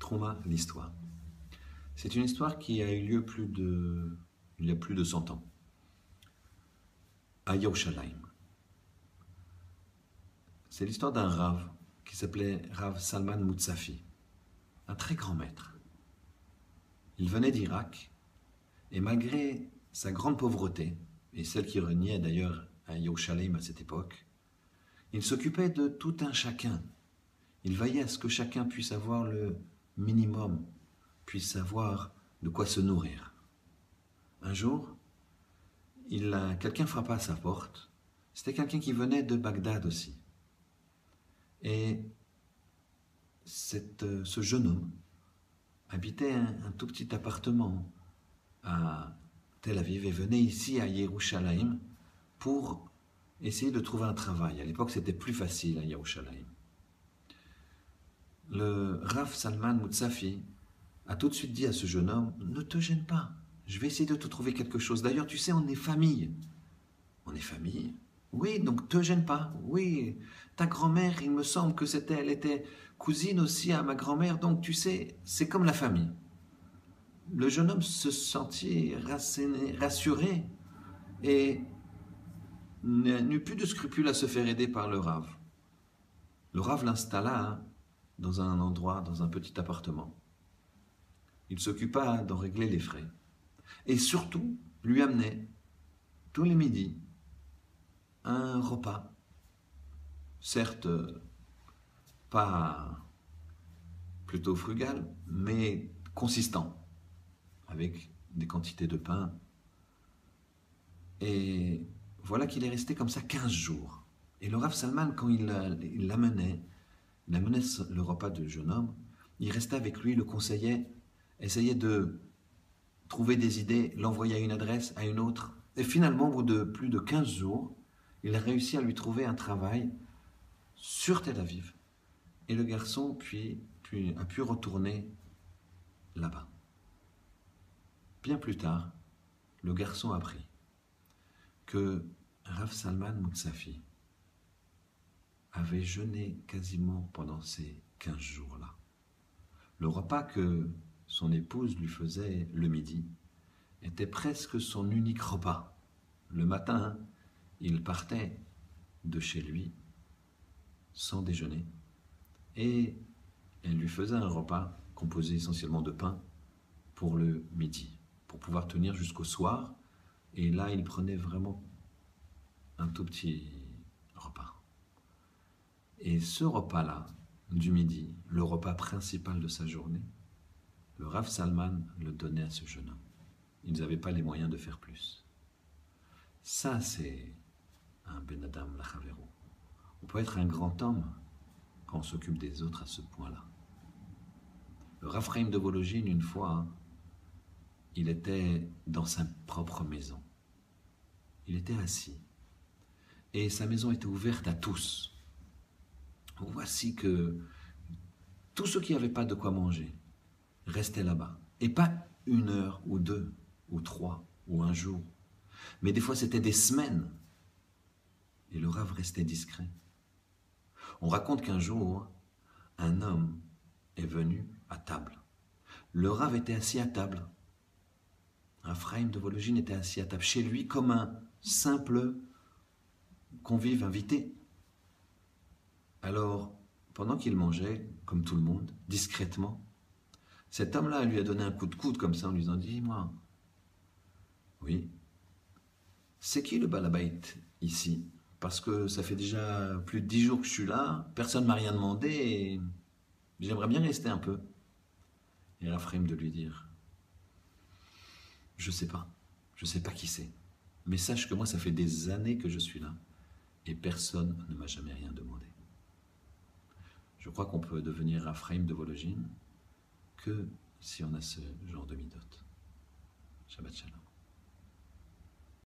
Trouma, l'histoire. C'est une histoire qui a eu lieu il y a plus de 100 ans, à Yerushalayim. C'est l'histoire d'un Rav qui s'appelait Rav Salman Moutsafi, un très grand maître. Il venait d'Irak et malgré sa grande pauvreté, et celle qui régnait d'ailleurs à Yerushalayim à cette époque, il s'occupait de tout un chacun. Il veillait à ce que chacun puisse avoir le minimum, puisse avoir de quoi se nourrir. Un jour, quelqu'un frappa à sa porte. C'était quelqu'un qui venait de Bagdad aussi. Et ce jeune homme habitait un tout petit appartement à Tel Aviv et venait ici à Yerushalayim pour essayer de trouver un travail. À l'époque, c'était plus facile à Yerushalayim. Le Rav Salman Moutsafi a tout de suite dit à ce jeune homme, ne te gêne pas, je vais essayer de te trouver quelque chose. D'ailleurs, tu sais, on est famille. On est famille? Oui, donc te gêne pas. Oui, ta grand-mère, il me semble que elle était cousine aussi à ma grand-mère, donc tu sais, c'est comme la famille. Le jeune homme se sentit rassuré et n'eut plus de scrupules à se faire aider par le Rav. Le Rav l'installa dans un endroit, dans un petit appartement. Il s'occupa d'en régler les frais. Et surtout, lui amenait, tous les midis, un repas. Certes, pas plutôt frugal, mais consistant, avec des quantités de pain. Et voilà qu'il est resté comme ça 15 jours. Et le Rav Salman, quand il l'amenait le repas du jeune homme, il restait avec lui, le conseillait, essayait de trouver des idées, l'envoyer à une adresse, à une autre. Et finalement, au bout de plus de 15 jours, il a réussi à lui trouver un travail sur Tel Aviv. Et le garçon a pu retourner là-bas. Bien plus tard, le garçon apprit que Rav Salman Moutsafi avait jeûné quasiment pendant ces 15 jours-là. Le repas que son épouse lui faisait le midi était presque son unique repas. Le matin, il partait de chez lui sans déjeuner et elle lui faisait un repas composé essentiellement de pain pour le midi, pour pouvoir tenir jusqu'au soir. Et là, il prenait vraiment un tout petit repas. Et ce repas-là, du midi, le repas principal de sa journée, le Rav Salman le donnait à ce jeune homme. Ils n'avaient pas les moyens de faire plus. Ça, c'est un Ben Adam Lachavero. On peut être un grand homme quand on s'occupe des autres à ce point-là. Le Rav Chaim de Volojine, une fois, il était dans sa propre maison. Il était assis. Et sa maison était ouverte à tous. Voici que tous ceux qui n'avaient pas de quoi manger restaient là-bas. Et pas 1 heure, ou 2, ou 3, ou un jour. Mais des fois, c'était des semaines. Et le Rav restait discret. On raconte qu'un jour, un homme est venu à table. Le Rav était assis à table. Rav Chaim de Volojine était assis à table chez lui comme un simple convive invité. Alors, pendant qu'il mangeait, comme tout le monde, discrètement, cet homme-là lui a donné un coup de coude comme ça en lui disant « Dis-moi, oui, c'est qui le balabait ici? Parce que ça fait déjà plus de 10 jours que je suis là, personne ne m'a rien demandé et j'aimerais bien rester un peu. » Et Rav Chaim de lui dire « Je sais pas qui c'est, mais sache que moi ça fait des années que je suis là et personne ne m'a jamais rien demandé. » Je crois qu'on peut devenir Rav Chaim de Volojine que si on a ce genre de midot. Shabbat Shalom.